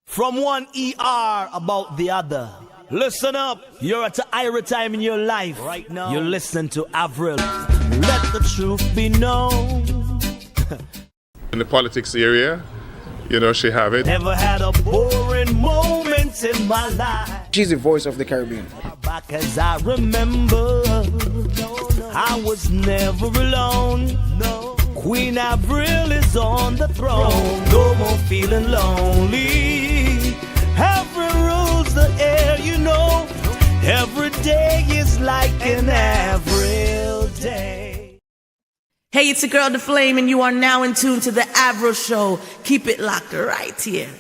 From one ER about the other. Listen up, you're at an ira time in your life. Right now, you're listening to Avril. Let the truth be known. In the politics area, you know, she have it. Never had a boring moment in my life. She's the voice of the Caribbean. Back as I remember, I was never alone. Queen Avril is on the throne. No more feeling lonely. Avril rules the air, you know. Every day is like an Avril day. Hey, it's your girl, The Flame, and you are now in tune to The Avril Show. Keep it locked right here.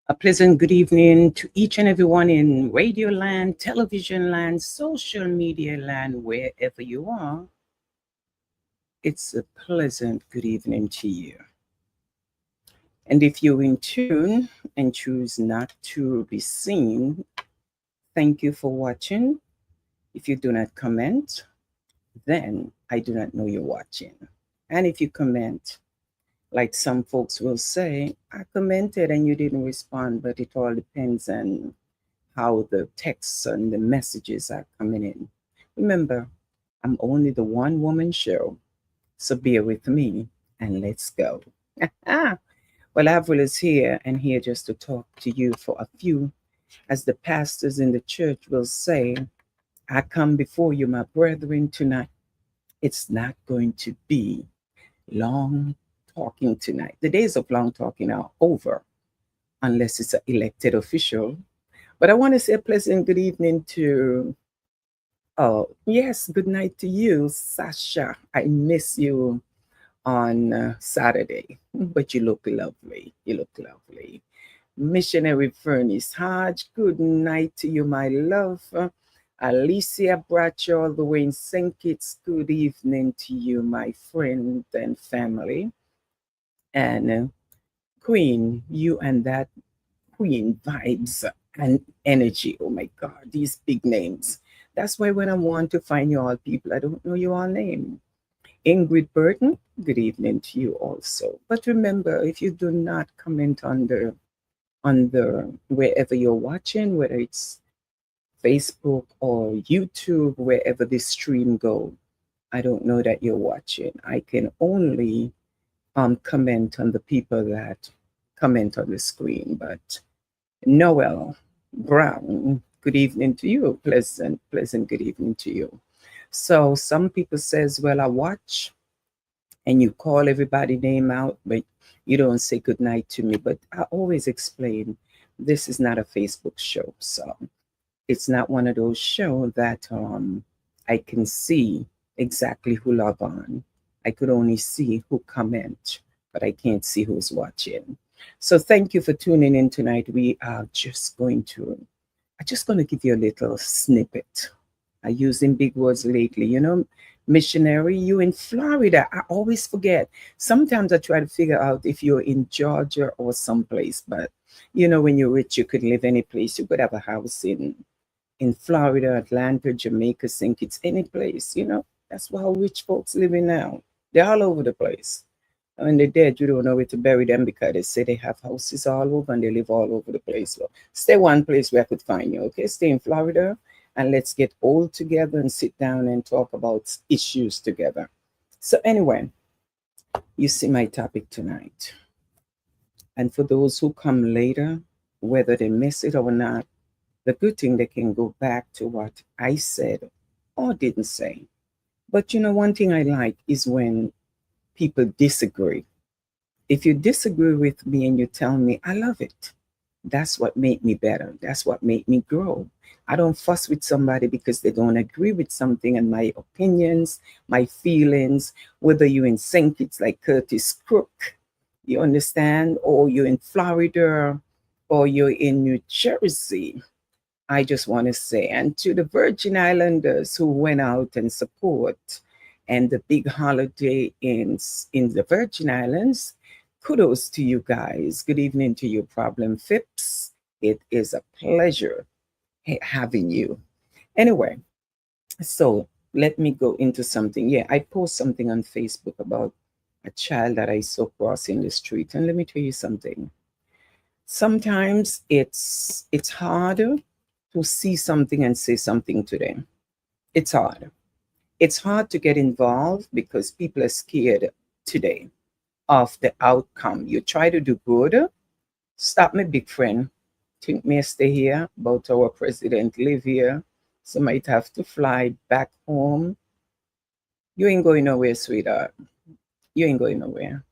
A pleasant good evening to each and everyone in radio land, television land, social media land, wherever you are. It's a pleasant good evening to you. And if you're in tune and choose not to be seen, thank you for watching. If you do not comment, then I do not know you're watching. And if you comment, like some folks will say, I commented and you didn't respond, but it all depends on how the texts and the messages are coming in. Remember, I'm only the one-woman show, so bear with me and let's go. Well, Avril is here and here just to talk to you for a few. As the pastors in the church will say, I come before you, my brethren, tonight. It's not going to be long talking tonight. The days of long talking are over, unless it's an elected official. But I want to say a pleasant good evening to, yes, good night to you, Sasha. I miss you on Saturday, but you look lovely. You look lovely. Missionary Furnace Hodge, good night to you, my love. Alicia Bradshaw, all the way in St. Kitts, good evening to you, my friend and family. And Queen, you and that Queen vibes and energy. Oh my God, these big names. That's why when I want to find you all people, I don't know your all name. Ingrid Burton, good evening to you also. But remember, if you do not comment on the wherever you're watching, whether it's Facebook or YouTube, wherever this stream go. I don't know that you're watching. I can only comment on the people that comment on the screen. But Noel Brown, good evening to you. Pleasant good evening to you. So some people says, well, I watch and you call everybody name out, but you don't say good night to me. But I always explain this is not a Facebook show. So it's not one of those shows that I can see exactly who log on. I could only see who comment, but I can't see who's watching. So thank you for tuning in tonight. I'm just going to give you a little snippet. I'm using big words lately. Missionary, you in Florida. I always forget. Sometimes I try to figure out if you're in Georgia or someplace, but when you're rich, you could live any place. You could have a house in Florida, Atlanta, Jamaica, St. Kitts, any place. That's how rich folks living now. They're all over the place. When they're dead, you don't know where to bury them because they say they have houses all over and they live all over the place. Well, stay one place where I could find you, okay? Stay in Florida and let's get all together and sit down and talk about issues together. So anyway, you see my topic tonight. And for those who come later, whether they miss it or not, the good thing they can go back to what I said or didn't say. But one thing I like is when people disagree. If you disagree with me and you tell me, I love it. That's what made me better. That's what made me grow. I don't fuss with somebody because they don't agree with something and my opinions, my feelings, whether you're in St. Kitts like Curtis Crook, you understand, or you're in Florida, or you're in New Jersey. I just want to say, and to the Virgin Islanders who went out and support and the big holiday in the Virgin Islands, kudos to you guys. Good evening to you, Problem Phipps. It is a pleasure having you. Anyway, so let me go into something. Yeah, I post something on Facebook about a child that I saw crossing the street. And let me tell you something. Sometimes it's harder to see something and say something to them. It's hard. It's hard to get involved because people are scared today of the outcome. You try to do good. Stop me, big friend. Think me stay here, but our president live here. So might have to fly back home. You ain't going nowhere, sweetheart. You ain't going nowhere.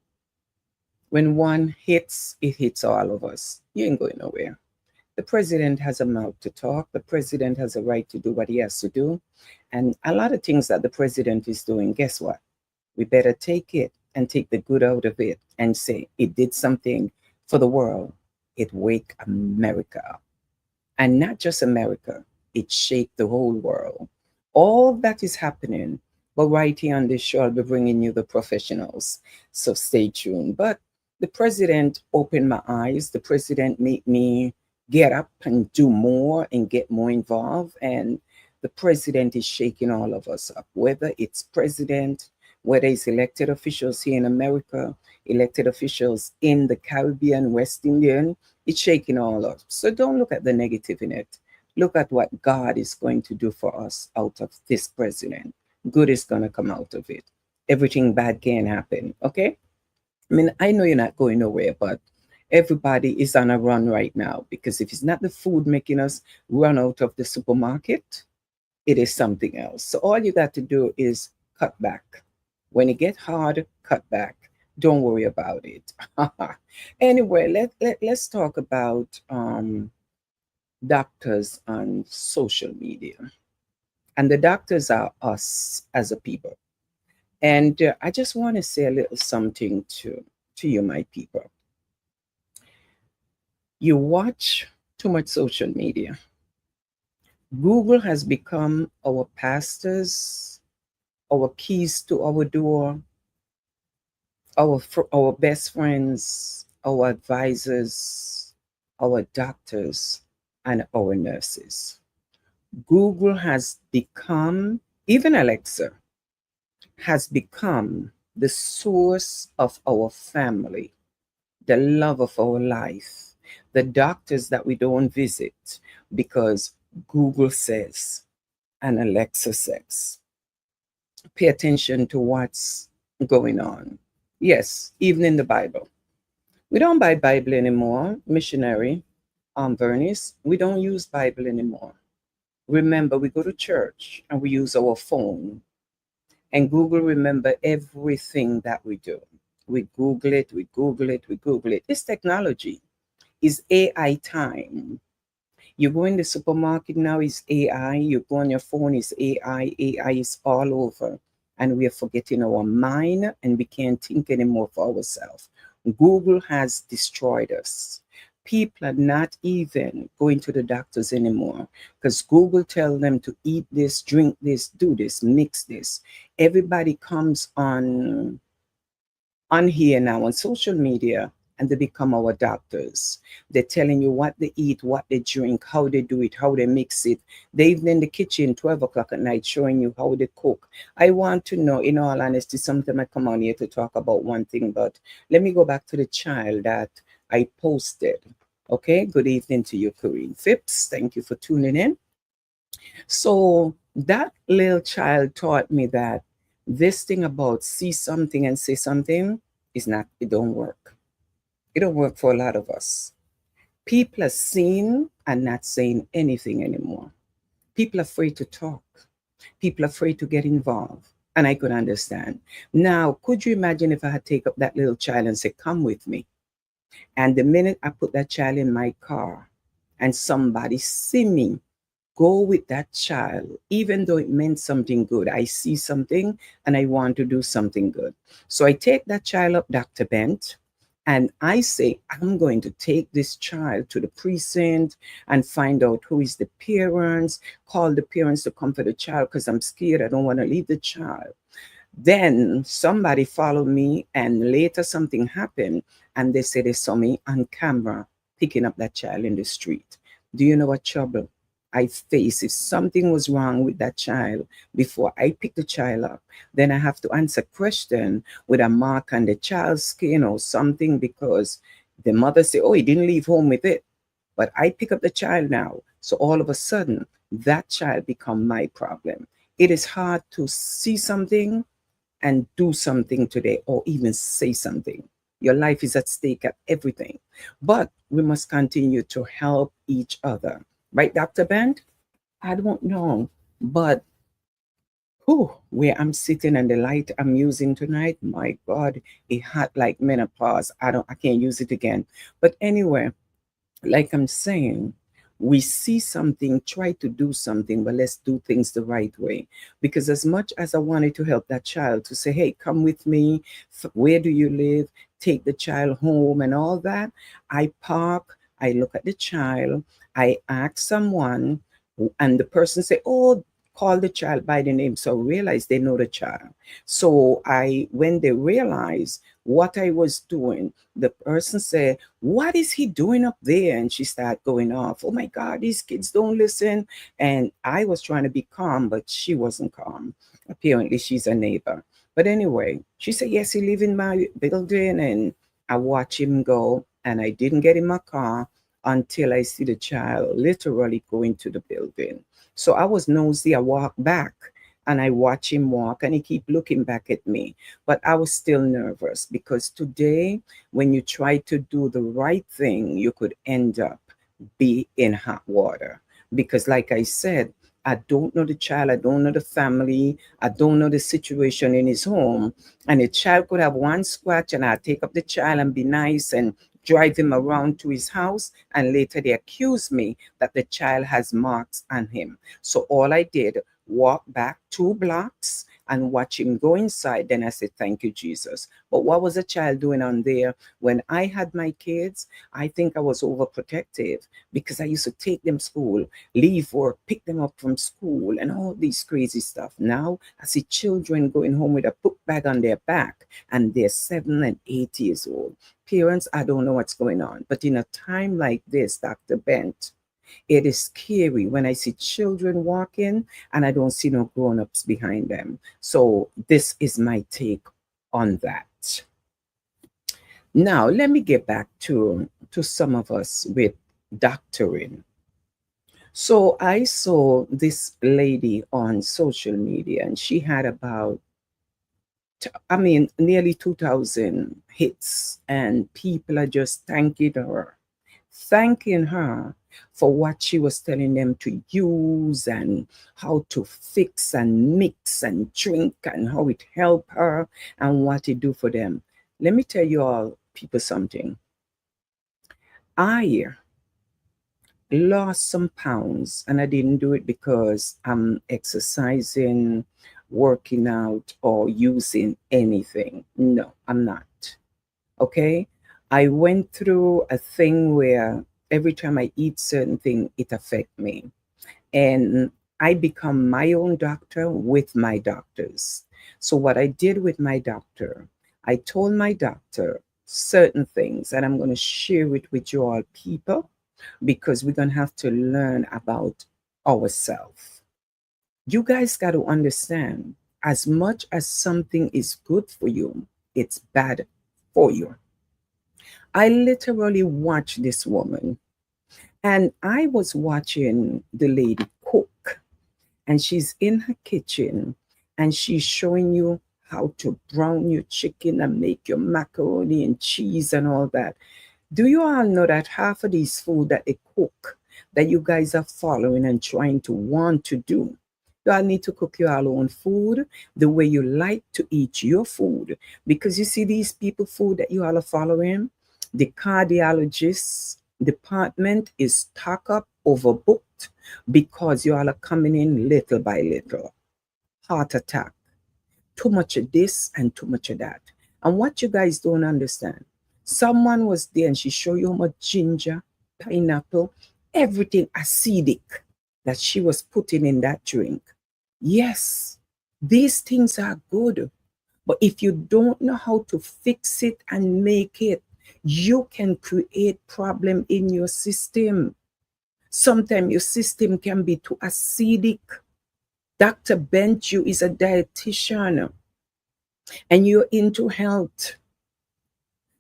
When one hits, it hits all of us. You ain't going nowhere. The president has a mouth to talk. The president has a right to do what he has to do. And a lot of things that the president is doing, guess what? We better take it and take the good out of it and say it did something for the world. It wake America up. And not just America, it shaped the whole world. All that is happening, but right here on this show, I'll be bringing you the professionals. So stay tuned. But the president opened my eyes. The president made me get up and do more and get more involved. And the president is shaking all of us up, whether it's president, whether it's elected officials here in America, elected officials in the Caribbean, West Indian, it's shaking all up. So don't look at the negative in it. Look at what God is going to do for us out of this president. Good is going to come out of it. Everything bad can happen, okay? I mean, I know you're not going nowhere, but everybody is on a run right now because if it's not the food making us run out of the supermarket, it is something else. So all you got to do is cut back. When it gets hard, cut back. Don't worry about it. Anyway, let's talk about doctors on social media. And the doctors are us as a people. And I just want to say a little something to you, my people. You watch too much social media. Google has become our pastors, our keys to our door, our best friends, our advisors, our doctors, and our nurses. Google has become, even Alexa, has become the source of our family, the love of our life, the doctors that we don't visit because Google says and Alexa says. Pay attention to what's going on. Yes, even in the Bible. We don't buy Bible anymore, missionary, Bernice. We don't use Bible anymore. Remember, we go to church and we use our phone. And Google remember everything that we do. We Google it, we Google it, we Google it. It's technology. It's AI time. You go in the supermarket now, it's AI. You go on your phone, it's AI. AI is all over. And we are forgetting our mind and we can't think anymore for ourselves. Google has destroyed us. People are not even going to the doctors anymore because Google tells them to eat this, drink this, do this, mix this. Everybody comes on here now on social media and they become our doctors. They're telling you what they eat, what they drink, how they do it, how they mix it. They even in the kitchen 12 o'clock at night showing you how they cook. I want to know, in all honesty, sometimes I come on here to talk about one thing, but let me go back to the child that I posted. Okay, good evening to you, Corinne Phipps. Thank you for tuning in. So that little child taught me that this thing about see something and say something is not, it don't work. It don't work for a lot of us. People are seeing and not saying anything anymore. People are afraid to talk. People are afraid to get involved. And I could understand. Now, could you imagine if I had take up that little child and say, come with me? And the minute I put that child in my car and somebody see me go with that child, even though it meant something good. I see something and I want to do something good. So I take that child up, Dr. Bent, and I say, I'm going to take this child to the precinct and find out who is the parents, call the parents to come for the child because I'm scared. I don't want to leave the child. Then somebody followed me, and later something happened, and they said they saw me on camera picking up that child in the street. Do you know what trouble I faced? If something was wrong with that child before I pick the child up, then I have to answer question with a mark on the child's skin or something because the mother say, "Oh, he didn't leave home with it." But I pick up the child now, so all of a sudden that child become my problem. It is hard to see something and do something today or even say something. Your life is at stake at everything. But we must continue to help each other. Right, Dr. Band? I don't know. But where I'm sitting and the light I'm using tonight, my God, it hot like menopause. I can't use it again. But anyway, like I'm saying, we see something, try to do something, but let's do things the right way. Because as much as I wanted to help that child to say, hey, come with me, where do you live? Take the child home and all that. I park, I look at the child, I ask someone, and the person say, oh, call the child by the name. So I realize they know the child. So when they realize what I was doing, the person said, what is he doing up there? And she started going off. Oh my God, these kids don't listen. And I was trying to be calm, but she wasn't calm. Apparently she's a neighbor. But anyway, she said, yes, he live in my building. And I watch him go. And I didn't get in my car until I see the child literally go into the building. So I was nosy. I walked back and I watch him walk and he keep looking back at me. But I was still nervous because today, when you try to do the right thing, you could end up be in hot water. Because like I said, I don't know the child, I don't know the family, I don't know the situation in his home. And the child could have one scratch and I take up the child and be nice and drive him around to his house, and later they accuse me that the child has marks on him. So all I did, walk back 2 blocks and watch him go inside. Then I said, thank you, Jesus. But what was the child doing on there? When I had my kids, I think I was overprotective because I used to take them to school, leave work, pick them up from school, and all these crazy stuff. Now I see children going home with a book bag on their back, and they're 7 and 8 years old. Parents, I don't know what's going on. But in a time like this, Dr. Bent, it is scary when I see children walking and I don't see no grown-ups behind them. So this is my take on that. Now, let me get back to some of us with doctoring. So I saw this lady on social media, and she had about, I mean, nearly 2,000 hits, and people are just thanking her for what she was telling them to use and how to fix and mix and drink and how it helped her and what it do for them. Let me tell you all people something. I lost some pounds, and I didn't do it because I'm exercising, working out, or using anything. No, I'm not. Okay. I went through a thing where every time I eat certain thing, it affect me. And I become my own doctor with my doctors. So what I did with my doctor, I told my doctor certain things, and I'm going to share it with you all people, because we're going to have to learn about ourselves. You guys got to understand, as much as something is good for you, it's bad for you. I literally watched this woman, and I was watching the lady cook, and she's in her kitchen, and she's showing you how to brown your chicken and make your macaroni and cheese and all that. Do you all know that half of these food that they cook, that you guys are following and trying to want to do, you all need to cook your own food the way you like to eat your food. Because you see these people food that you all are following, the cardiologist department is stock up, overbooked, because you all are coming in little by little. Heart attack, too much of this and too much of that. And what you guys don't understand, someone was there and she showed you how much ginger, pineapple, everything acidic that she was putting in that drink. Yes, these things are good, but if you don't know how to fix it and make it, you can create problem in your system. Sometimes your system can be too acidic. Dr. Benchu is a dietitian and you're into health.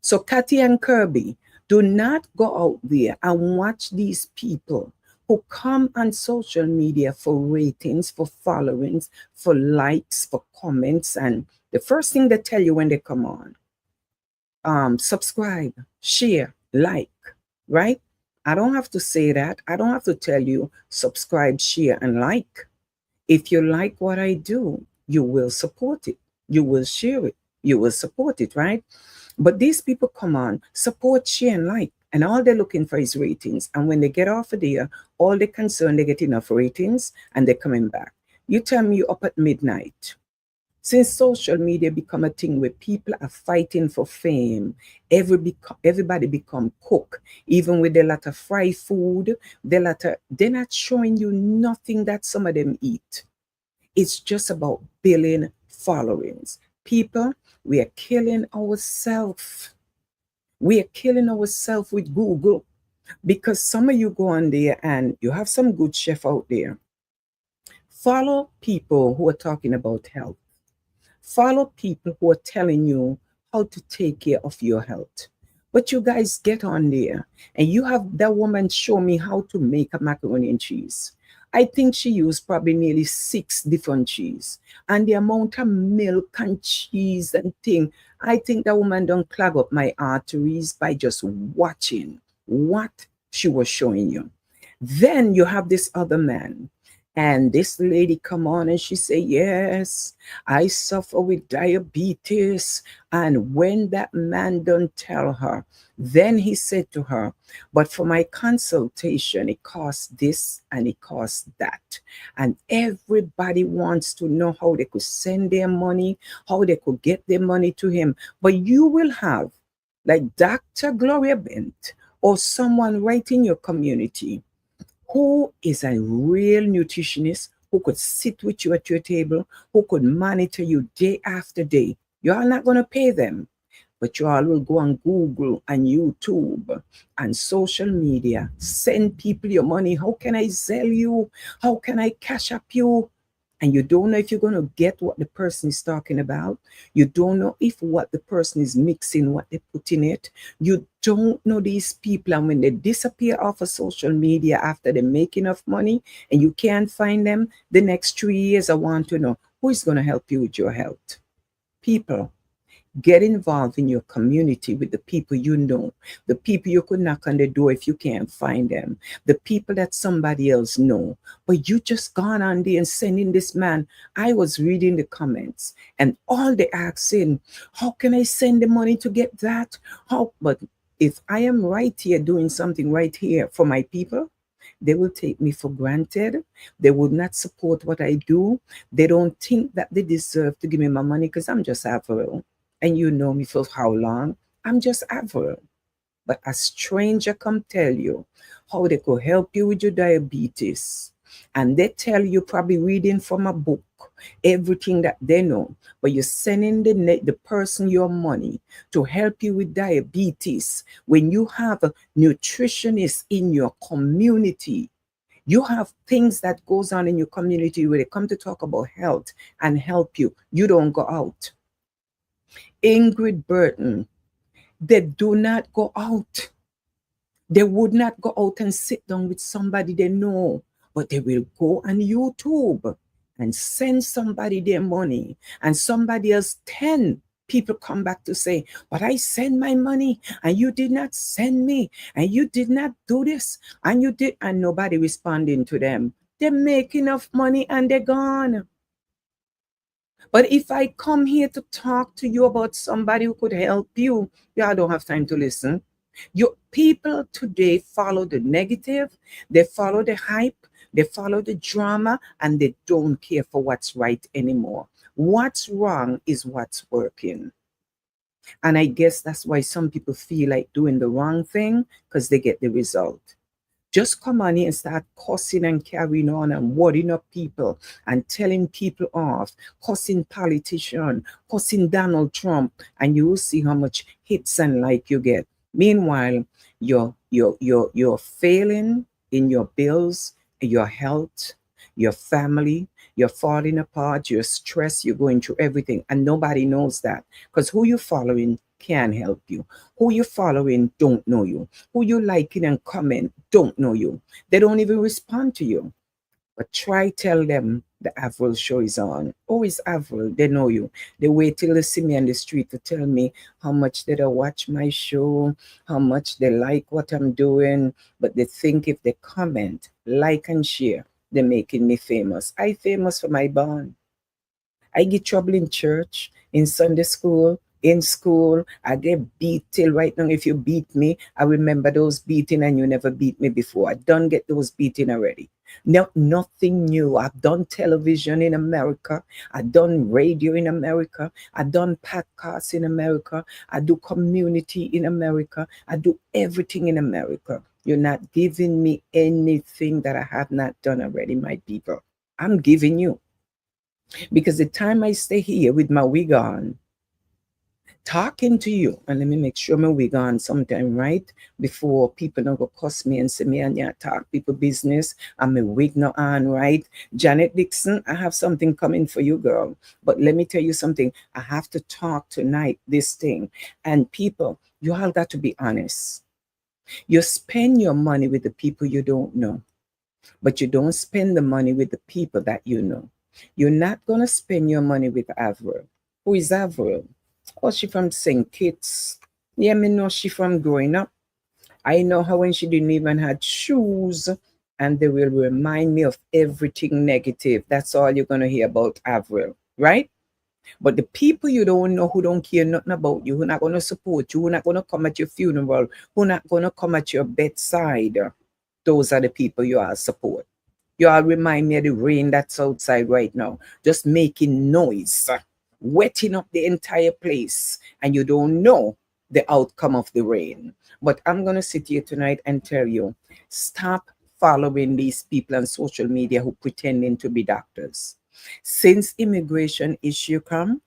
So Kathy and Kirby, do not go out there and watch these people who come on social media for ratings, for followings, for likes, for comments. And the first thing they tell you when they come on, subscribe, share, like, right? I don't have to say that. I don't have to tell you subscribe, share, and like. If you like what I do, you will support it. You will share it. You will support it, right? But these people come on, support, share, and like, and all they're looking for is ratings. And when they get off of there, all they're concerned, they get enough ratings and they're coming back. You tell me you're up at midnight. Since social media become a thing where people are fighting for fame, everybody become cook, even with a lot of fried food, they're not showing you nothing that some of them eat. It's just about billion followings. People, we are killing ourselves. We are killing ourselves with Google, because some of you go on there and you have some good chef out there. Follow people who are talking about health. Follow people who are telling you how to take care of your health. But you guys get on there and you have that woman show me how to make a macaroni and cheese. I think she used probably nearly 6 different cheese. And the amount of milk and cheese and thing, I think that woman don't clog up my arteries by just watching what she was showing you. Then you have this other man. And this lady come on and she say, yes, I suffer with diabetes. And when that man don't tell her, then he said to her, but for my consultation, it costs this and it costs that. And everybody wants to know how they could send their money, how they could get their money to him. But you will have like Dr. Gloria Bent or someone right in your community who is a real nutritionist, who could sit with you at your table, who could monitor you day after day. You are not going to pay them, but you all will go on Google and YouTube and social media, send people your money. How can I sell you? How can I cash up you? And you don't know if you're going to get what the person is talking about. You don't know if what the person is mixing, what they put in it. You don't know these people, and when they disappear off of social media after they make enough money and you can't find them the next 3 years, I want to know who is going to help you with your health. People, get involved in your community with the people you know, the people you could knock on the door if you can't find them, the people that somebody else know. But you just gone on there and sending this man. I was reading the comments and all they asking, how can I send the money to get that? How? But if I am right here doing something right here for my people, they will take me for granted. They would not support what I do. They don't think that they deserve to give me my money because I'm just Avril. And you know me for how long? I'm just Avril. But a stranger come tell you how they could help you with your diabetes. And they tell you, probably reading from a book, everything that they know. But you're sending the person your money to help you with diabetes. When you have a nutritionist in your community, you have things that goes on in your community where they come to talk about health and help you. You don't go out. Ingrid Burton, they do not go out. They would not go out and sit down with somebody they know, but they will go on YouTube and send somebody their money, and somebody else, 10 people come back to say, but I send my money and you did not send me, and you did not do this, and you did, and nobody responding to them. They make enough money and they're gone. But if I come here to talk to you about somebody who could help you, I don't have time to listen. Your people today follow the negative, they follow the hype, they follow the drama, and they don't care for what's right anymore. What's wrong is what's working. And I guess that's why some people feel like doing the wrong thing, because they get the result. Just come on here and start cussing and carrying on and worrying up people and telling people off, cussing politicians, cussing Donald Trump, and you will see how much hits and like you get. Meanwhile, you're failing in your bills, your health, your family, you're falling apart, you're stressed, you're going through everything, and nobody knows that, because who you're following can't help you. Who you following don't know you. Who you liking and comment don't know you. They don't even respond to you. But try tell them the Avril show is on. Oh, it's Avril. They know you. They wait till they see me on the street to tell me how much they watch my show, how much they like what I'm doing. But they think if they comment, like and share, they're making me famous. I famous for my bond. I get trouble in church, in Sunday school, in school. I get beat till right now. If you beat me, I remember those beating, and you never beat me before. I done get those beating already. No, nothing new. I've done television in America. I've done radio in America. I've done podcasts in America. I do community in America. I do everything in America. You're not giving me anything that I have not done already, my people. I'm giving you. Because the time I stay here with my wig on, talking to you, and let me make sure my wig on sometime, right? Before people don't go cuss me and say me and yeah, talk people business, and my wig not on, right? Janet Dixon, I have something coming for you, girl. But let me tell you something. I have to talk tonight, this thing. And people, you all got to be honest. You spend your money with the people you don't know, but you don't spend the money with the people that you know. You're not going to spend your money with Avril. Who is Avril? Oh, she from St. Kitts. Yeah, me know she from growing up. I know her when she didn't even have shoes, and they will remind me of everything negative. That's all you're going to hear about Avril, right? But the people you don't know, who don't care nothing about you, who not going to support you, who not going to come at your funeral, who not going to come at your bedside, those are the people you all support. You all remind me of the rain that's outside right now, just making noise, wetting up the entire place, and you don't know the outcome of the rain. But I'm going to sit here tonight and tell you, stop following these people on social media who pretending to be doctors. Since immigration issue come,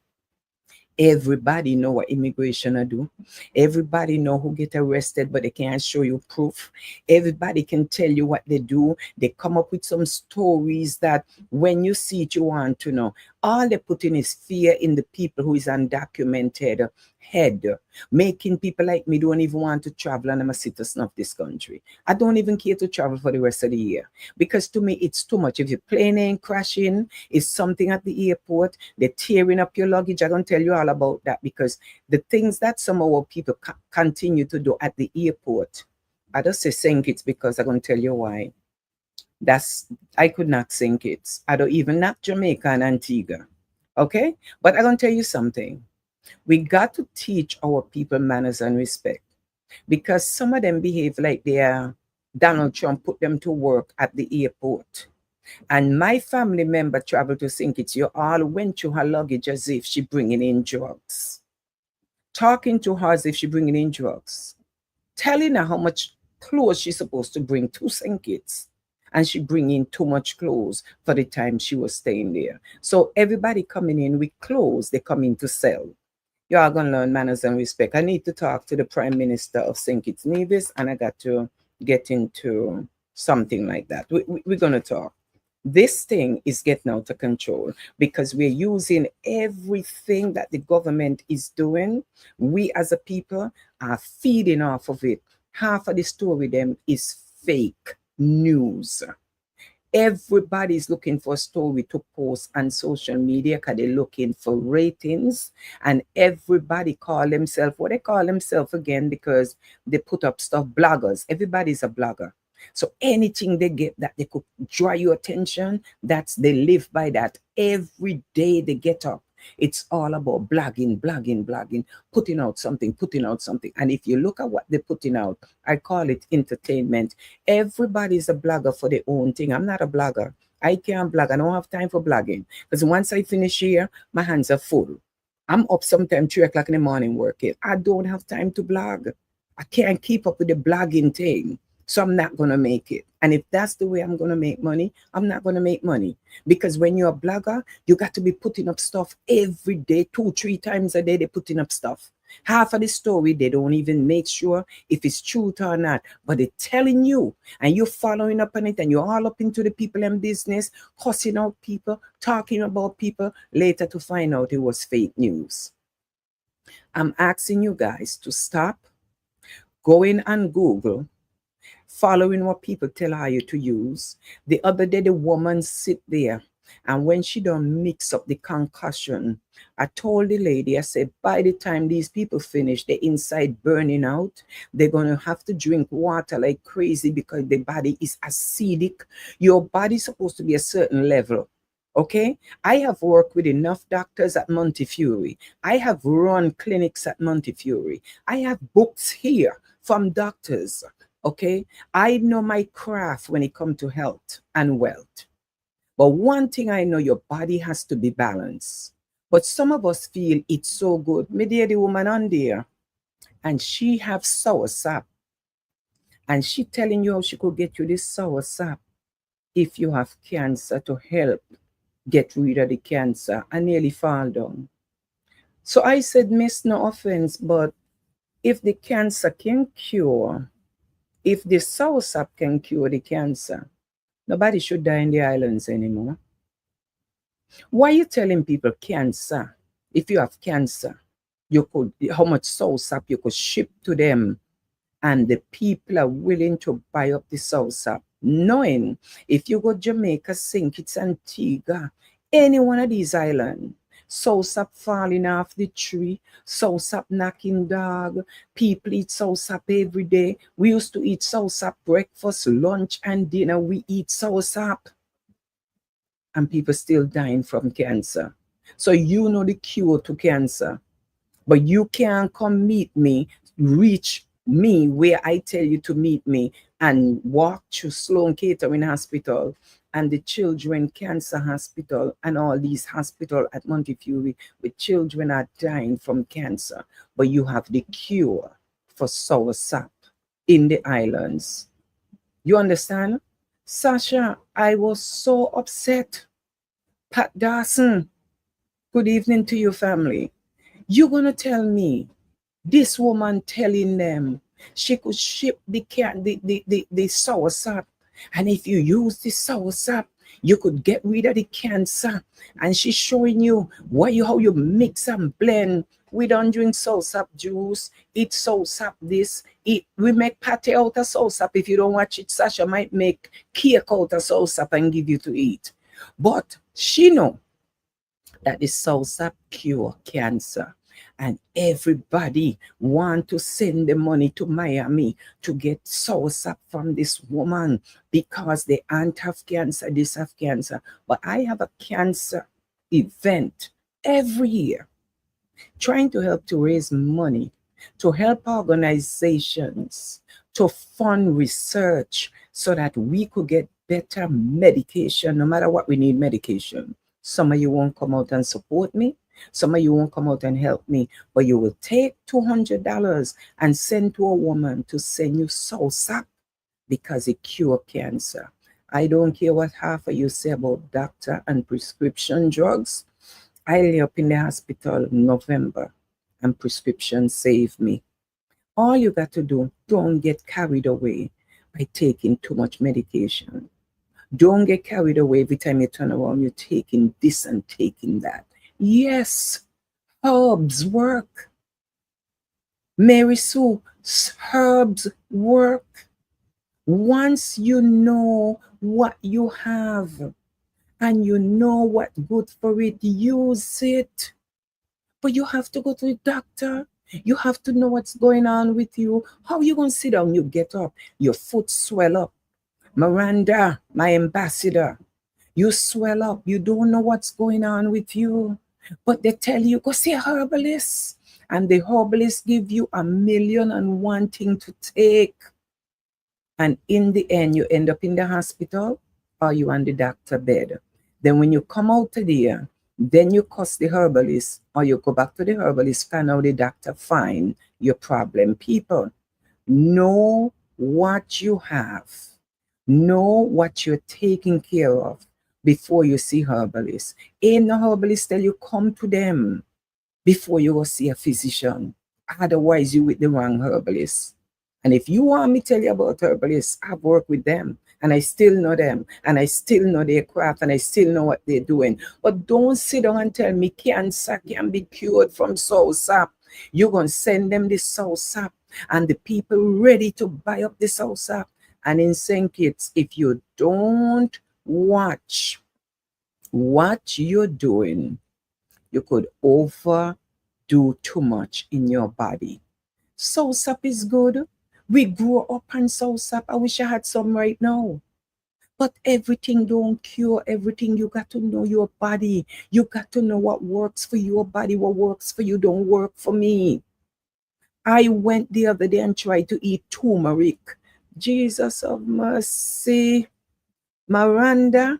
everybody know what immigration I do. Everybody know who get arrested, but they can't show you proof. Everybody can tell you what they do. They come up with some stories that when you see it, you want to know. All they put in is fear in the people who is undocumented head, making people like me don't even want to travel, and I'm a citizen of this country. I don't even care to travel for the rest of the year because to me it's too much. If your plane ain't crashing, is something at the airport, they're tearing up your luggage. I don't tell you all about that because the things that some of our people continue to do at the airport, I just say sink it because I'm going to tell you why. I could not sink it. I don't even not Jamaica and Antigua. Okay? But I'm going to tell you something. We got to teach our people manners and respect because some of them behave like they are Donald Trump put them to work at the airport. And my family member traveled to St. Kitts. You all went through her luggage as if she bringing in drugs. Talking to her as if she bringing in drugs. Telling her how much clothes she's supposed to bring to St. Kitts. And she bring in too much clothes for the time she was staying there. So everybody coming in with clothes, they come in to sell. You are going to learn manners and respect. I need to talk to the Prime Minister of St. Kitts Nevis, and I got to get into something like that. We're going to talk. This thing is getting out of control because we're using everything that the government is doing. We as a people are feeding off of it. Half of the story them is fake news. Everybody's looking for a story to post on social media because they're looking for ratings, and everybody call themselves what they call themselves again because they put up stuff, bloggers. Everybody's a blogger. So anything they get that they could draw your attention, they live by that. Every day they get up. It's all about blogging, putting out something. And if you look at what they're putting out, I call it entertainment. Everybody's a blogger for their own thing. I'm not a blogger. I can't blog. I don't have time for blogging. Because once I finish here, my hands are full. I'm up sometime 3 o'clock in the morning working. I don't have time to blog. I can't keep up with the blogging thing. So I'm not going to make it. And if that's the way I'm going to make money, I'm not going to make money. Because when you're a blogger, you got to be putting up stuff every day, 2-3 times a day, they're putting up stuff. Half of the story, they don't even make sure if it's truth or not. But they're telling you, and you're following up on it, and you're all up into the people and business, cussing out people, talking about people, later to find out it was fake news. I'm asking you guys to stop going on Google, following what people tell her you to use. The other day, the woman sit there, and when she don't mix up the concoction, I told the lady, I said, by the time these people finish, the inside burning out, they're going to have to drink water like crazy because the body is acidic. Your body's supposed to be a certain level. Okay, I have worked with enough doctors at Montefiore. I have run clinics at Montefiore. I have books here from doctors. Okay, I know my craft when it comes to health and wealth. But one thing I know, your body has to be balanced. But some of us feel it's so good. Me dear the woman on there, and she have sour sap. And she telling you how she could get you this sour sap if you have cancer to help get rid of the cancer. I nearly fall down. So I said, miss, no offense, but if the cancer can cure, if the soursop can cure the cancer, nobody should die in the islands anymore. Why are you telling people cancer? If you have cancer, you could, how much soursop you could ship to them, and the people are willing to buy up the soursop, knowing if you go Jamaica, St. Kitts, Antigua, any one of these islands, soursop falling off the tree, soursop knocking dog, people eat soursop every day. We used to eat soursop breakfast, lunch, and dinner. We eat soursop, and people still dying from cancer. So you know the cure to cancer, but you can't come meet me, reach me where I tell you to meet me, and walk through Sloan Kettering Hospital and the Children Cancer Hospital and all these hospitals at Montefiore where children are dying from cancer. But you have the cure for soursop in the islands. You understand? Sasha, I was so upset. Pat Dawson, good evening to your family. You're going to tell me this woman telling them she could ship the soursop, and if you use the soursop, You could get rid of the cancer. And she's showing you how you mix and blend. We don't drink soursop juice, eat soursop this. We make patty out of soursop. If you don't watch it, Sasha might make cake out of soursop and give you to eat. But she know that the soursop cure cancer. And everybody want to send the money to Miami to get soursop from this woman because they aunt have cancer, this have cancer. But I have a cancer event every year trying to help to raise money, to help organizations, to fund research so that we could get better medication, no matter what we need medication. Some of you won't come out and support me. Some of you won't come out and help me, but you will take $200 and send to a woman to send you soursop because it cures cancer. I don't care what half of you say about doctor and prescription drugs. I lay up in the hospital in November and prescription saved me. All you got to do, don't get carried away by taking too much medication. Don't get carried away every time you turn around, you're taking this and taking that. Yes, herbs work. Mary Sue, herbs work. Once you know what you have and you know what's good for it, use it. But you have to go to the doctor. You have to know what's going on with you. How are you going to sit down? You get up, your foot swell up. Miranda, my ambassador, you swell up. You don't know what's going on with you. But they tell you, go see a herbalist. And the herbalist give you 1,000,001 things to take. And in the end, you end up in the hospital or you on the doctor bed. Then when you come out of there, then you cuss the herbalist or you go back to the herbalist, find out the doctor find your problem. People, know what you have. Know what you're taking care of before you see herbalists. Ain't no herbalist tell you come to them before you go see a physician. Otherwise, you with the wrong herbalist. And if you want me to tell you about herbalists, I've worked with them and I still know them and I still know their craft and I still know what they're doing. But don't sit down and tell me cancer can be cured from soursop. You're going to send them the soursop and the people ready to buy up the soursop. And in St. Kitts, if you don't watch what you're doing, you could overdo too much in your body. Soursop is good. We grew up on soursop. I wish I had some right now. But everything don't cure everything. You got to know your body. You got to know what works for your body. What works for you don't work for me. I went the other day and tried to eat turmeric. Jesus of mercy. Miranda,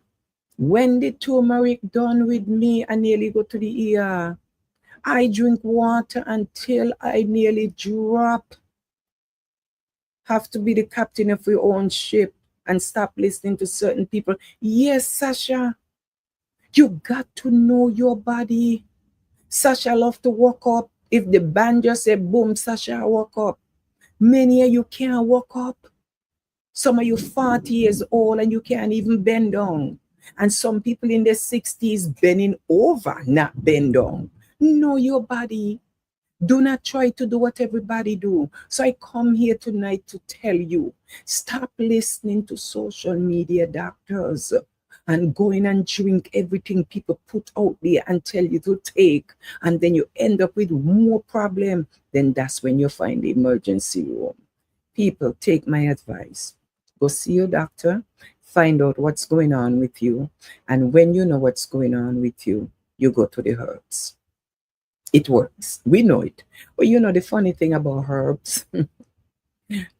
when the turmeric done with me, I nearly go to the ER. I drink water until I nearly drop. Have to be the captain of your own ship and stop listening to certain people. Yes, Sasha, you got to know your body. Sasha love to walk up. If the band just say boom, Sasha walk up. Many of you can't walk up. Some of you 40 years old and you can't even bend down. And some people in their 60s bending over, not bend down. Know your body. Do not try to do what everybody do. So I come here tonight to tell you, stop listening to social media doctors and going and drink everything people put out there and tell you to take. And then you end up with more problem. Then that's when you find the emergency room. People, take my advice. Go see your doctor, find out what's going on with you. And when you know what's going on with you, you go to the herbs. It works. We know it. But you know the funny thing about herbs,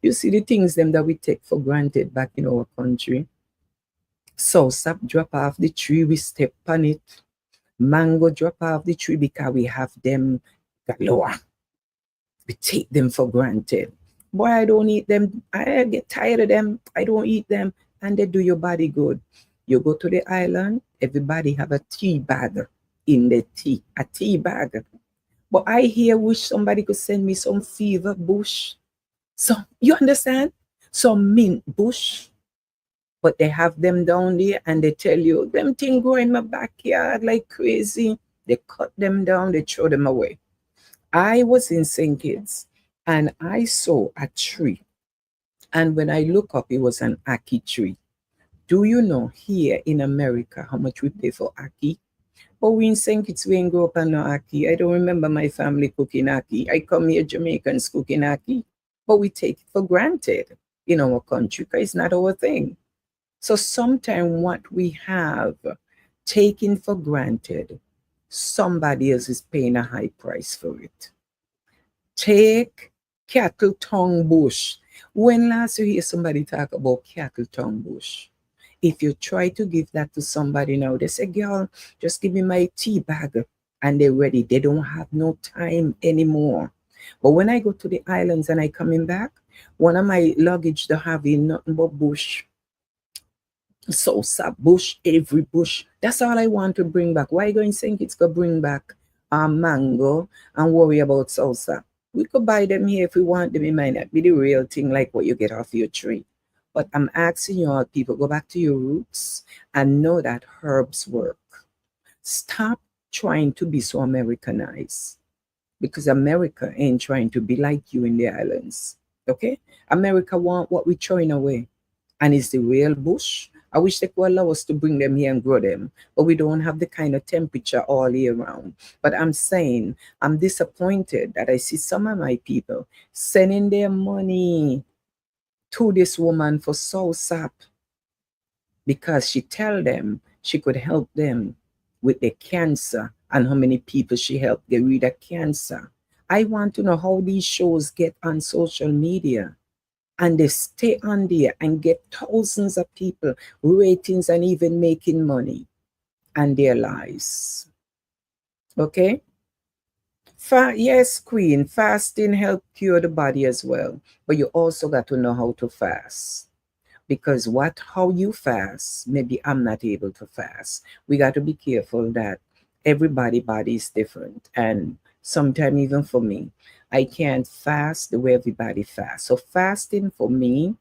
you see the things them that we take for granted back in our country. Soursop drop off the tree, we step on it. Mango drop off the tree because we have them galore. We take them for granted. Boy, I don't eat them. I get tired of them. I don't eat them. And they do your body good. You go to the island, everybody have a tea bag in the tea, a tea bag. But I here wish somebody could send me some fever bush. So, you understand? Some mint bush. But they have them down there and they tell you, them thing grow in my backyard like crazy. They cut them down, they throw them away. I was in St. Kitts and I saw a tree. And when I look up, it was an ackee tree. Do you know here in America how much we pay for ackee? But we in St. Kitts, we ain't grow up on no ackee. I don't remember my family cooking ackee. I come here, Jamaicans cooking ackee. But we take it for granted in our country because it's not our thing. So sometimes what we have taken for granted, somebody else is paying a high price for it. Take cattle tongue bush. When last you hear somebody talk about cattle tongue bush? If you try to give that to somebody now, they say, girl, just give me my tea bag. And they're ready. They don't have no time anymore. But when I go to the islands and I coming back, one of my luggage they have in nothing but bush. Salsa, bush, every bush. That's all I want to bring back. Why going saying it's going to bring back mango and worry about salsa? We could buy them here if we want them. It might not be the real thing like what you get off your tree. But I'm asking you all people, go back to your roots and know that herbs work. Stop trying to be so Americanized because America ain't trying to be like you in the islands. Okay? America want what we're throwing away. And it's the real bush. I wish they could allow us to bring them here and grow them, but we don't have the kind of temperature all year round. But I'm saying I'm disappointed that I see some of my people sending their money to this woman for soul sap because she tell them she could help them with the cancer and how many people she helped get rid of cancer. I want to know how these shows get on social media. And they stay on there and get thousands of people ratings and even making money and their lives. Okay? Yes, Queen, fasting help cure the body as well. But you also got to know how to fast. Because how you fast, maybe I'm not able to fast. We got to be careful that everybody's body is different. And sometimes even for me, I can't fast the way everybody fasts. So fasting for me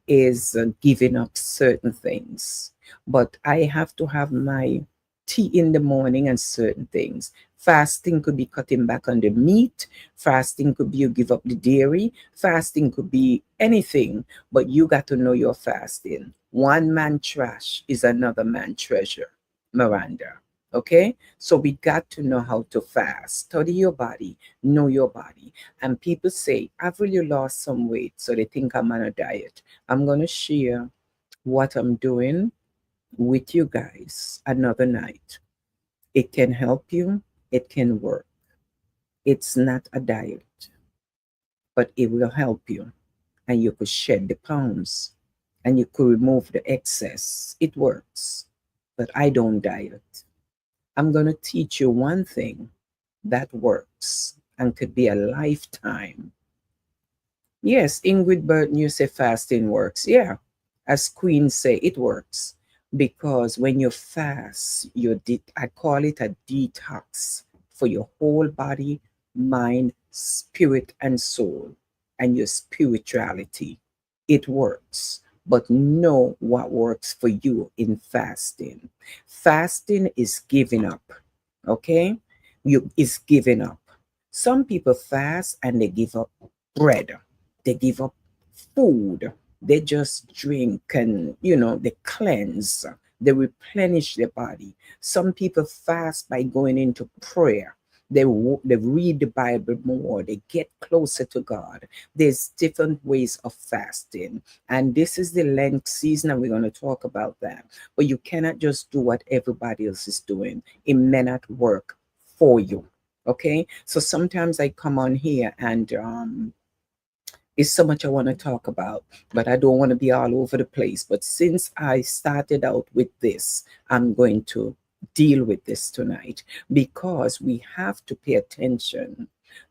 is giving up certain things. But I have to have my tea in the morning and certain things. Fasting could be cutting back on the meat. Fasting could be you give up the dairy. Fasting could be anything, but you got to know your fasting. One man trash is another man treasure, Miranda. Okay, so we got to know how to fast. Study your body, know your body. And people say, I've really lost some weight, so they think I'm on a diet. I'm going to share what I'm doing with you guys another night. It can help you, it can work. It's not a diet, but it will help you. And you could shed the pounds and you could remove the excess. It works, but I don't diet. I'm going to teach you one thing that works and could be a lifetime. Yes, Ingrid Burton, you say fasting works. Yeah, as Queen say, it works. Because when you fast, I call it a detox for your whole body, mind, spirit, and soul, and your spirituality. It works. But know what works for you in fasting. Fasting is giving up. Okay? It's giving up. Some people fast and they give up bread. They give up food. They just drink and, they cleanse. They replenish their body. Some people fast by going into prayer. They read the Bible more. They get closer to God. There's different ways of fasting. And this is the Lent season, and we're going to talk about that. But you cannot just do what everybody else is doing. It may not work for you. Okay? So sometimes I come on here and it's so much I want to talk about, but I don't want to be all over the place. But since I started out with this, I'm going to deal with this tonight because we have to pay attention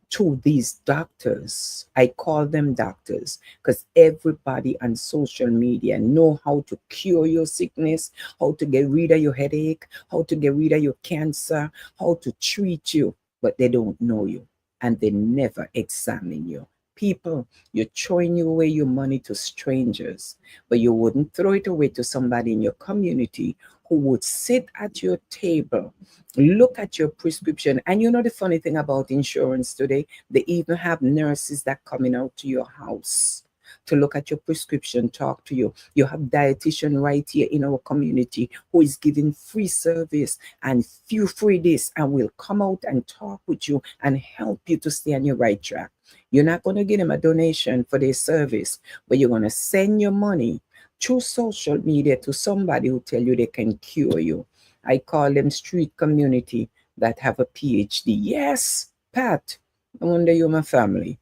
to these doctors. I call them doctors because everybody on social media know how to cure your sickness, how to get rid of your headache, how to get rid of your cancer, how to treat you, but they don't know you and they never examine you. people, you're throwing away your money to strangers, but you wouldn't throw it away to somebody in your community who would sit at your table, look at your prescription. And you know the funny thing about insurance today, they even have nurses that coming out to your house to look at your prescription, talk to you. You have dietitian right here in our community who is giving free service and few free this and will come out and talk with you and help you to stay on your right track. You're not going to give them a donation for their service, but you're going to send your money through social media to somebody who tell you they can cure you. I call them street community that have a PhD. Yes, Pat, I wonder you're my family.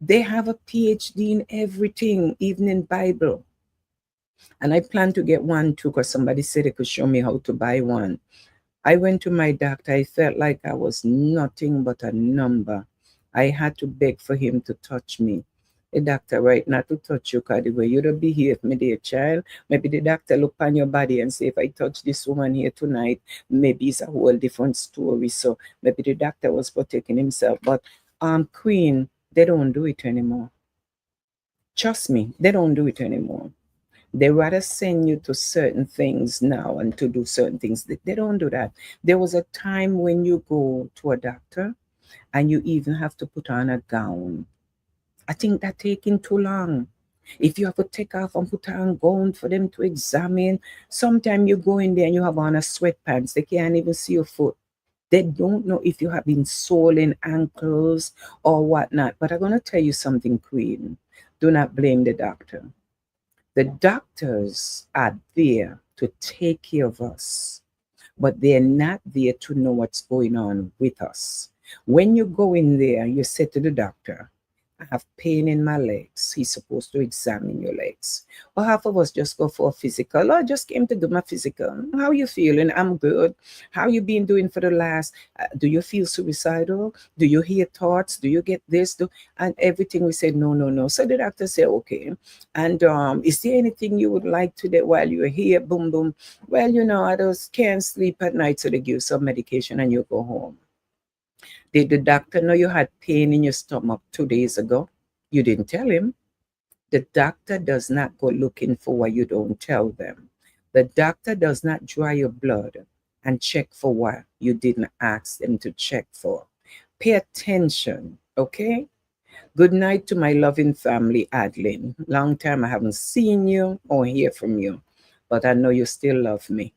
They have a PhD in everything, even in Bible. And I plan to get one too, because somebody said they could show me how to buy one. I went to my doctor. I felt like I was nothing but a number. I had to beg for him to touch me. The doctor, right, not to touch you, because the way you don't behave, my dear child. Maybe the doctor look on your body and say, if I touch this woman here tonight, maybe it's a whole different story. So maybe the doctor was protecting himself. But Queen, they don't do it anymore. Trust me, they don't do it anymore. They rather send you to certain things now and to do certain things. They don't do that. There was a time when you go to a doctor and you even have to put on a gown. I think that's taking too long. If you have to take off and put on a gown for them to examine, sometimes you go in there and you have on a sweatpants. They can't even see your foot. They don't know if you have been swollen ankles or whatnot. But I'm going to tell you something, Queen. Do not blame the doctor. The doctors are there to take care of us, but they're not there to know what's going on with us. When you go in there, you say to the doctor, I have pain in my legs. He's supposed to examine your legs. Or half of us just go for a physical. I just came to do my physical. How you feeling? I'm good. How you been doing for the last? Do you feel suicidal? Do you hear thoughts? Do you get this? And everything we said, no, no, no. So the doctor said, okay. And is there anything you would like to do while you're here? Boom, boom. Well, I just can't sleep at night, so they give you some medication and you go home. Did the doctor know you had pain in your stomach 2 days ago? You didn't tell him. The doctor does not go looking for what you don't tell them. The doctor does not draw your blood and check for what you didn't ask them to check for. Pay attention, okay? Good night to my loving family, Adeline. Long time I haven't seen you or hear from you, but I know you still love me.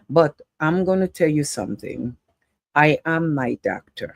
But I'm going to tell you something. I am my doctor.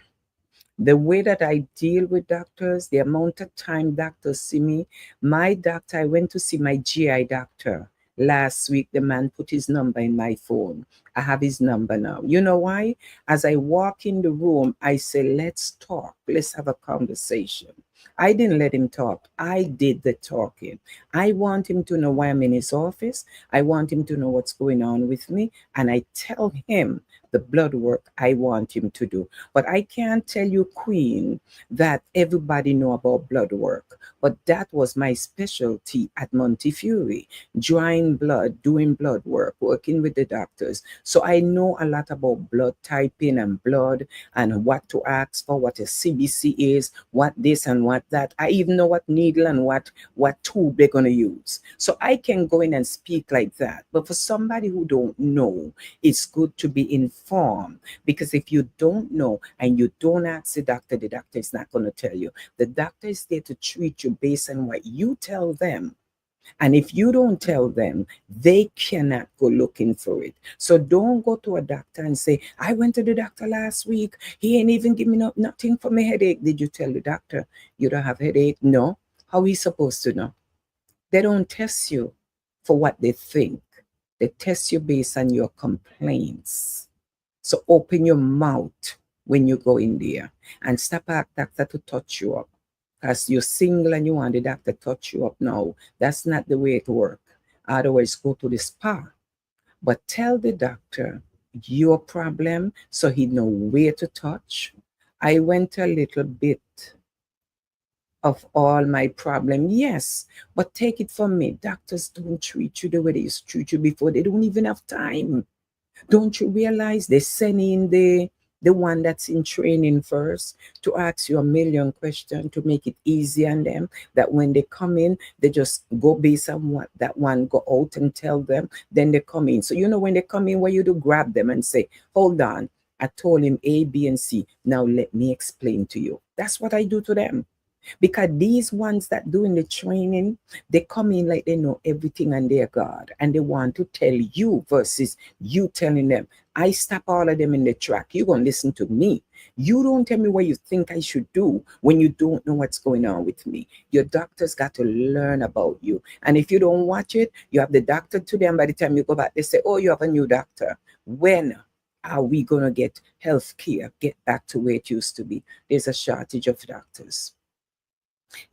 The way that I deal with doctors, the amount of time doctors see me, my doctor, I went to see my GI doctor last week. The man put his number in my phone. I have his number now. You know why? As I walk in the room, I say, let's talk. Let's have a conversation. I didn't let him talk. I did the talking. I want him to know why I'm in his office. I want him to know what's going on with me. And I tell him the blood work I want him to do. But I can't tell you, Queen, that everybody know about blood work. But that was my specialty at Montefiore, drawing blood, doing blood work, working with the doctors. So I know a lot about blood typing and blood and what to ask for, what a CBC is, what this and what that. I even know what needle and what tube they're going to use. So I can go in and speak like that. But for somebody who don't know, it's good to be informed, because if you don't know and you don't ask the doctor is not going to tell you. The doctor is there to treat you based on what you tell them. And if you don't tell them, they cannot go looking for it. So don't go to a doctor and say, I went to the doctor last week. He ain't even give me nothing for my headache. Did you tell the doctor you don't have headache? No. How are we supposed to know? They don't test you for what they think. They test you based on your complaints. So open your mouth when you go in there and stop asking the doctor to touch you up. Because you're single and you want the doctor to touch you up now. That's not the way it works. Otherwise, go to the spa. But tell the doctor your problem so he know where to touch. I went a little bit of all my problem, yes, but take it from me. Doctors don't treat you the way they used to treat you before. They don't even have time. Don't you realize they send in the the one that's in training first, to ask you a million questions to make it easy on them, that when they come in, they just go based on what that one go out and tell them, then they come in. So, when they come in, what you do, grab them and say, hold on, I told him A, B, and C. Now let me explain to you. That's what I do to them. Because these ones that doing the training, they come in like they know everything and they're God, and they want to tell you versus you telling them. I stop all of them in the track. You're going to listen to me. You don't tell me what you think I should do when you don't know what's going on with me. Your doctor's got to learn about you. And if you don't watch it, you have the doctor to them. By the time you go back, they say, oh, you have a new doctor. When are we going to get health care, get back to where it used to be? There's a shortage of doctors.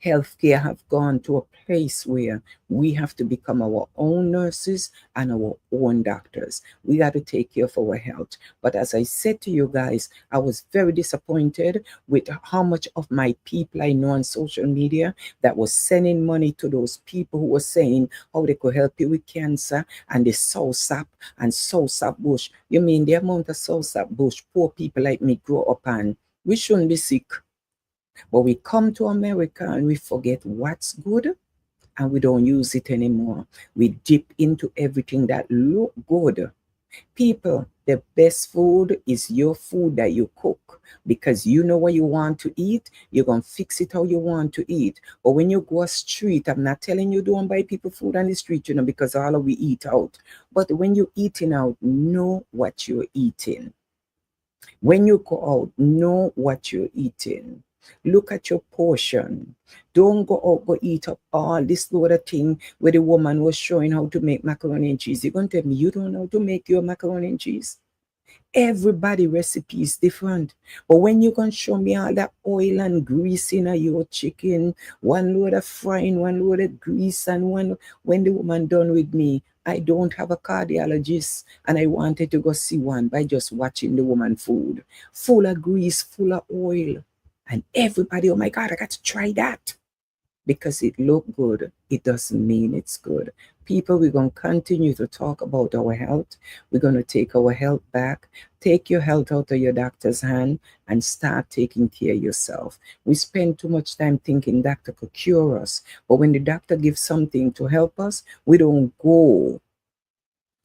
Healthcare have gone to a place where we have to become our own nurses and our own doctors. We got to take care of our health. But as I said to you guys, I was very disappointed with how much of my people I know on social media that was sending money to those people who were saying how they could help you with cancer and the soursop and soursop bush. You mean the amount of soursop bush poor people like me grow up on? We shouldn't be sick. But we come to America and we forget what's good and we don't use it anymore. We dip into everything that look good. People, the best food is your food that you cook, because you know what you want to eat. You're going to fix it how you want to eat. But when you go a street, I'm not telling you don't buy people food on the street, because all of we eat out. But when you're eating out, know what you're eating. When you go out, know what you're eating. Look at your portion. Don't go out, go eat up all this load of thing where the woman was showing how to make macaroni and cheese. You're going to tell me you don't know how to make your macaroni and cheese? Everybody recipe is different. But when you can show me all that oil and grease in your chicken, one load of frying, one load of grease, and when the woman done with me, I don't have a cardiologist, and I wanted to go see one by just watching the woman food. Full of grease, full of oil. And everybody, oh my God, I got to try that. Because it looked good, it doesn't mean it's good. People, we're going to continue to talk about our health. We're going to take our health back. Take your health out of your doctor's hand and start taking care of yourself. We spend too much time thinking doctor could cure us. But when the doctor gives something to help us, we don't go.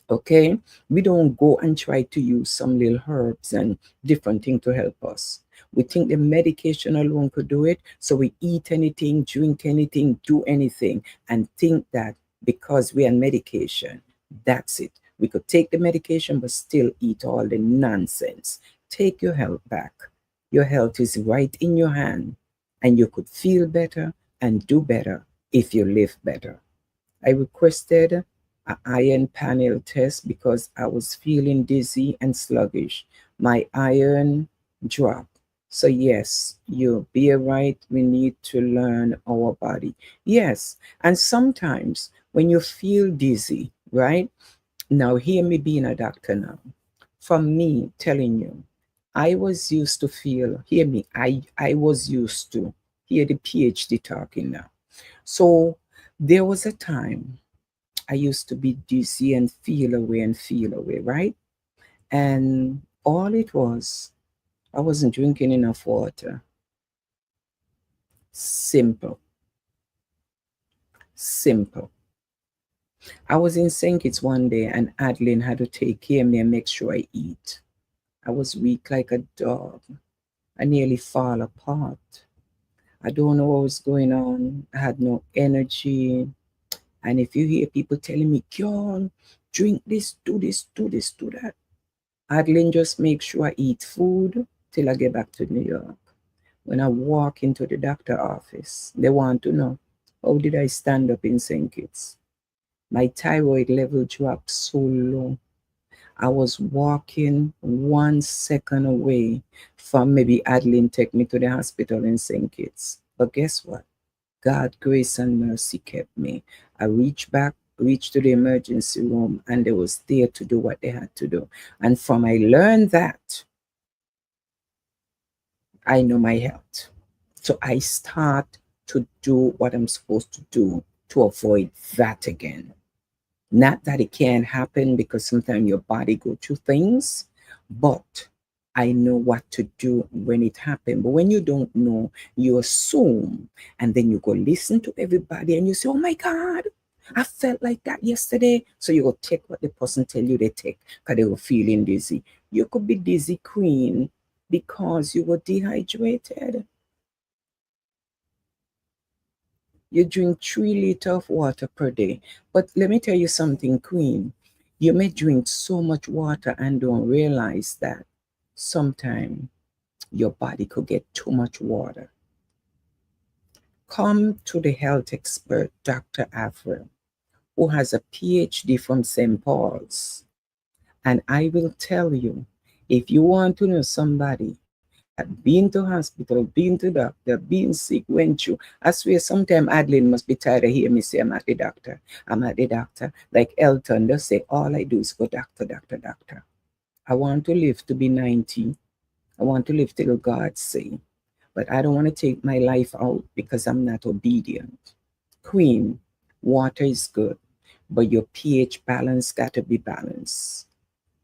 Okay? We don't go and try to use some little herbs and different things to help us. We think the medication alone could do it. So we eat anything, drink anything, do anything, and think that because we're on medication, that's it. We could take the medication, but still eat all the nonsense. Take your health back. Your health is right in your hand, and you could feel better and do better if you live better. I requested an iron panel test because I was feeling dizzy and sluggish. My iron dropped. So yes, you be right. We need to learn our body. Yes. And sometimes when you feel dizzy, right? Now hear me being a doctor now. From me telling you, I was used to feel, hear me, I was used to hear the PhD talking now. So there was a time I used to be dizzy and feel away, right? And all it was, I wasn't drinking enough water. Simple. I was in St. Kitts one day and Adeline had to take care of me and make sure I eat. I was weak like a dog. I nearly fall apart. I don't know what was going on. I had no energy. And if you hear people telling me, girl, drink this, do this, do this, do that, Adeline just make sure I eat food till I get back to New York. When I walk into the doctor office, they want to know, how did I stand up in St. Kitts? My thyroid level dropped so low. I was walking 1 second away from maybe Adeline take me to the hospital in St. Kitts. But guess what? God, grace and mercy kept me. I reached to the emergency room, and they was there to do what they had to do. And from I learned that, I know my health. So I start to do what I'm supposed to do to avoid that again. Not that it can't happen, because sometimes your body go through things, but I know what to do when it happened. But when you don't know, you assume, and then you go listen to everybody and you say, oh my God, I felt like that yesterday. So you go take what the person tell you they take because they were feeling dizzy. You could be dizzy, queen, because you were dehydrated. You drink 3 liters of water per day. But let me tell you something, queen. You may drink so much water and don't realize that sometimes your body could get too much water. Come to the health expert, Dr. Avril, who has a PhD from St. Paul's. And I will tell you, if you want to know somebody that been to hospital, been to doctor, been sick, went through, I swear sometime Adeline must be tired of hearing me say I'm at the doctor. I'm at the doctor. Like Elton, they say, all I do is go doctor, doctor, doctor. I want to live to be 90. I want to live till God say. But I don't want to take my life out because I'm not obedient. Queen, water is good, but your pH balance got to be balanced.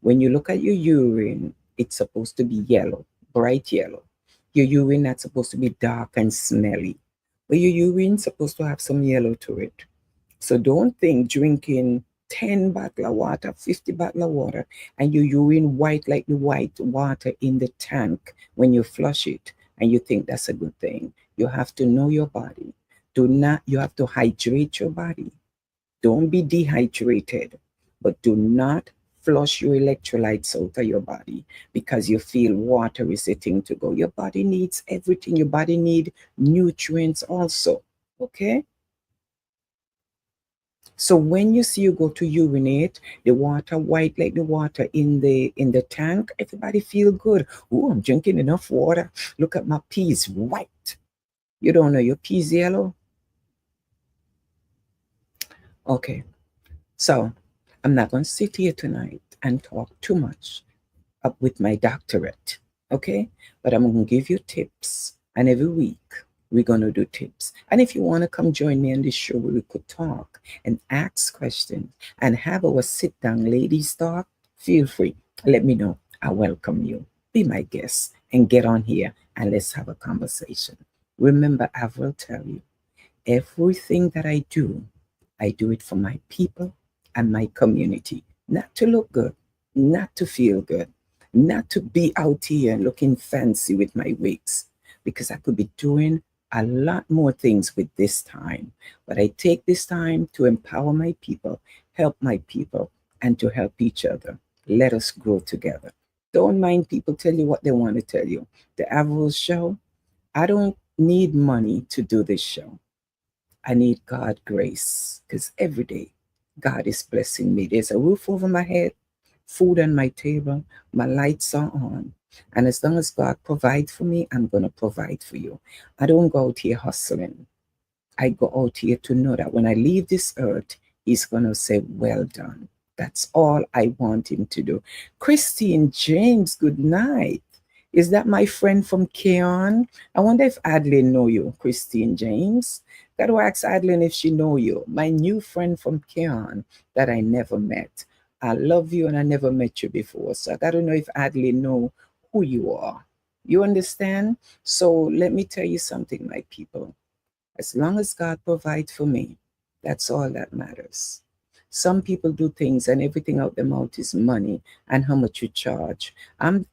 When you look at your urine, it's supposed to be yellow, bright yellow. Your urine not supposed to be dark and smelly, but your urine's supposed to have some yellow to it. So don't think drinking 10 bottle of water, 50 bottle of water, and your urine white like the white water in the tank when you flush it, and you think that's a good thing. You have to know your body. You have to hydrate your body. Don't be dehydrated, but do not flush your electrolytes out of your body because you feel water is the thing to go. Your body needs everything. Your body needs nutrients also. Okay? So when you see you go to urinate, the water white like the water in the tank, everybody feel good. Oh, I'm drinking enough water. Look at my peas white. You don't know your peas yellow? Okay. So I'm not going to sit here tonight and talk too much up with my doctorate. Okay? But I'm going to give you tips. And every week we're going to do tips. And if you want to come join me on this show where we could talk and ask questions and have our sit down ladies talk, feel free. Let me know. I welcome you. Be my guest and get on here and let's have a conversation. Remember, I will tell you, everything that I do it for my people and my community. Not to look good, not to feel good, not to be out here looking fancy with my wigs, because I could be doing a lot more things with this time. But I take this time to empower my people, help my people, and to help each other. Let us grow together. Don't mind people tell you what they want to tell you. The Avril Show, I don't need money to do this show. I need God grace because every day God is blessing me. There's a roof over my head, food on my table, my lights are on. And as long as God provides for me, I'm going to provide for you. I don't go out here hustling. I go out here to know that when I leave this earth, He's going to say, well done. That's all I want Him to do. Christine James, good night. Is that my friend from Keon? I wonder if Adeline know you, Christine James. Got to ask Adeline if she know you. My new friend from Keon that I never met. I love you and I never met you before. So I got to know if Adeline know who you are. You understand? So let me tell you something, my people. As long as God provides for me, that's all that matters. Some people do things and everything out their mouth is money and how much you charge. I'm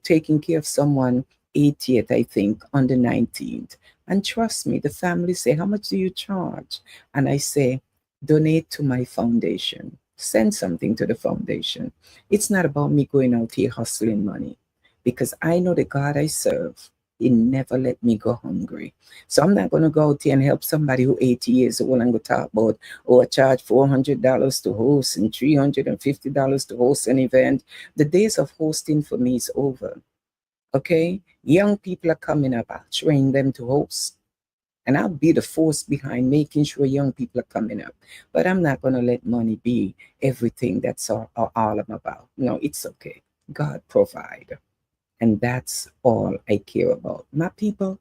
taking care of someone 80th, I think, on the 19th. And trust me, the family say, how much do you charge? And I say, donate to my foundation. Send something to the foundation. It's not about me going out here hustling money because I know the God I serve. He never let me go hungry. So I'm not going to go out here and help somebody who 80 years old and go talk about, oh, I charge $400 to host and $350 to host an event. The days of hosting for me is over. Okay? Young people are coming up. I'll train them to host. And I'll be the force behind making sure young people are coming up. But I'm not going to let money be everything that's all I'm about. No, it's okay. God provide. And that's all I care about. My people,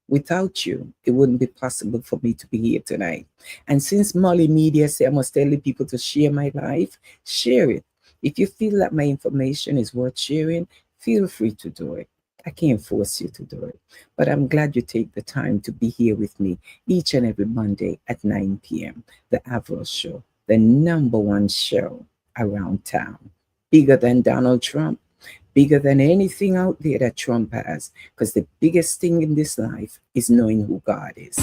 without you, it wouldn't be possible for me to be here tonight. And since Molly Media say I must tell the people to share my life, share it. If you feel that my information is worth sharing, feel free to do it. I can't force you to do it, but I'm glad you take the time to be here with me each and every Monday at 9 p.m. The Avril Show, the #1 show around town. Bigger than Donald Trump, bigger than anything out there that Trump has, because the biggest thing in this life is knowing who God is.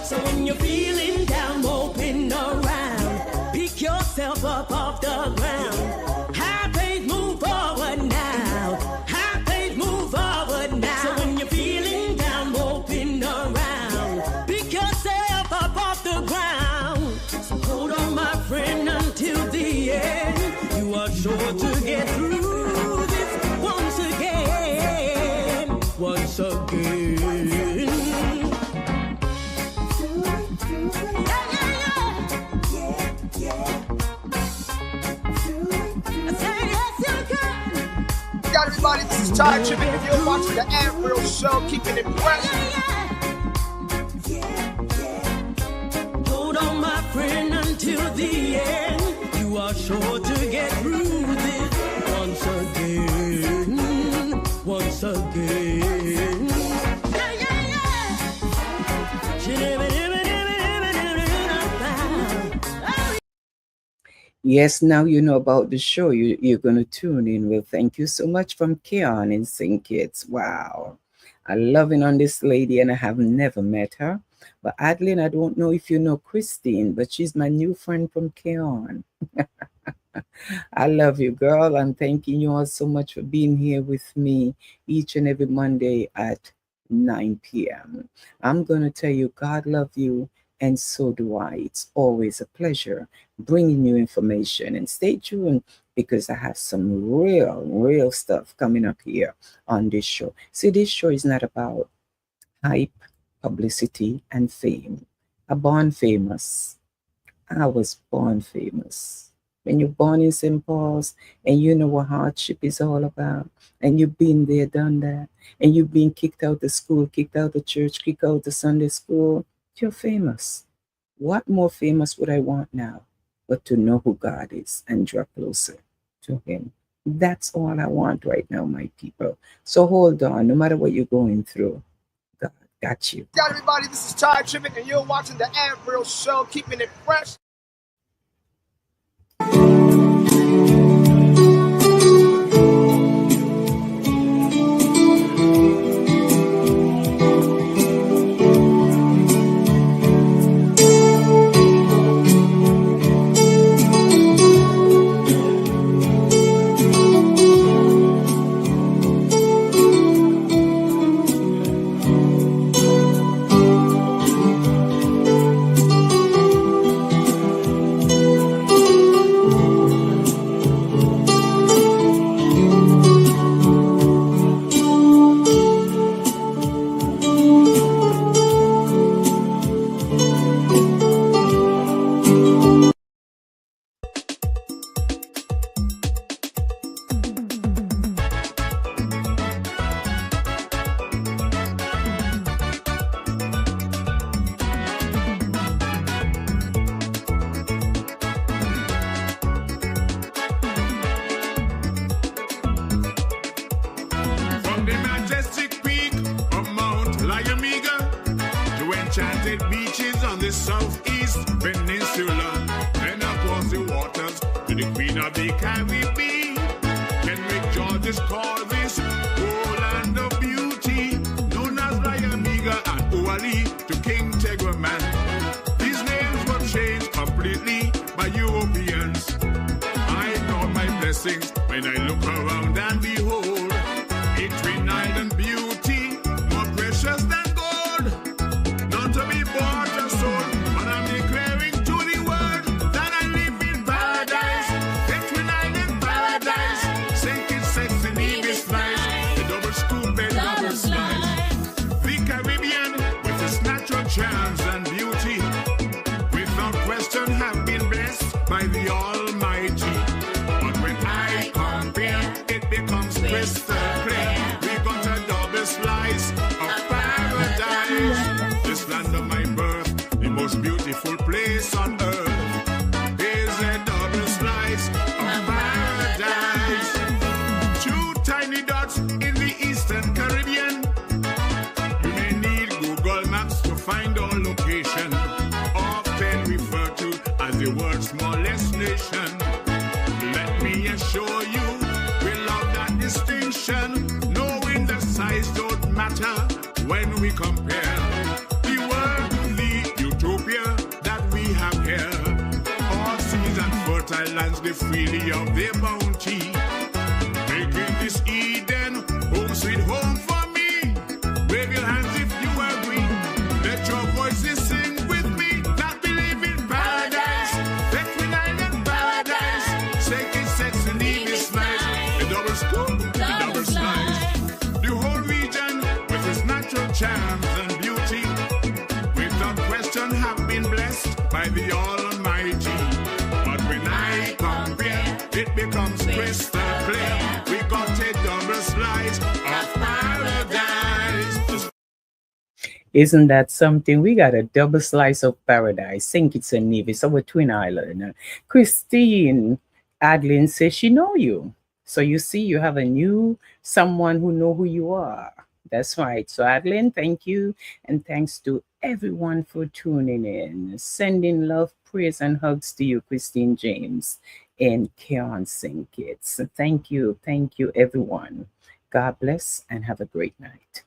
So when you're feeling down, moping around, pick yourself up off the ground. Have faith, move forward now. Have faith, move forward now. So when you're feeling down, moping around, pick yourself up off the ground. So hold on, my friend, until the end. You are sure to get through this once again. Once again. Everybody, this is Ty Trippin'. If you're watching the Avril Show, keeping it fresh. Hold on, my friend, until the end. You are sure to get through this once again. Once again. Yes, now you know about the show. You're going to tune in. Well, thank you so much from Keon in St. Kitts. Wow. I'm loving on this lady, and I have never met her. But Adeline, I don't know if you know Christine, but she's my new friend from Keon. I love you, girl. I'm thanking you all so much for being here with me each and every Monday at 9 p.m. I'm going to tell you, God love you, and so do I. It's always a pleasure bringing you information. And stay tuned, because I have some real stuff coming up here on this show. See, this show is not about hype, publicity, and fame. I'm born famous. I was born famous. When you're born in St. Paul's and you know what hardship is all about, and you've been there, done that, and you've been kicked out of school, kicked out of church, kicked out of Sunday school, you're famous. What more famous would I want now but to know who God is and draw closer to him? That's all I want right now, my people. So hold on, no matter what you're going through, God got you. Everybody, this is Ty Trippin', and you're watching the Avril Show, keeping it fresh. find our location, often referred to as the world's smallest nation. Let me assure you, we love that distinction, knowing the size don't matter when we compare the worldly utopia that we have here. All seas and fertile lands, they freely of their bounty, making this Eden home sweet home for me. Wave your hands if you agree. Let your voices sing with me that believe in paradise. Let me in paradise. Shake it, sex, and leave is nice. The double scoop, the double slice. The whole region with its natural charms and beauty, without question, have been blessed by the Almighty. But when I compare, it becomes crystal clear. We got a double slice of paradise. Isn't that something? We got a double slice of paradise. St. Kitts and Nevis, our twin island. Christine Adlin says she know you. So you see, you have a new someone who know who you are. That's right. So Adlin, thank you. And thanks to everyone for tuning in. Sending love, praise, and hugs to you, Christine James and Keon St. Kitts. Thank you, everyone. God bless and have a great night.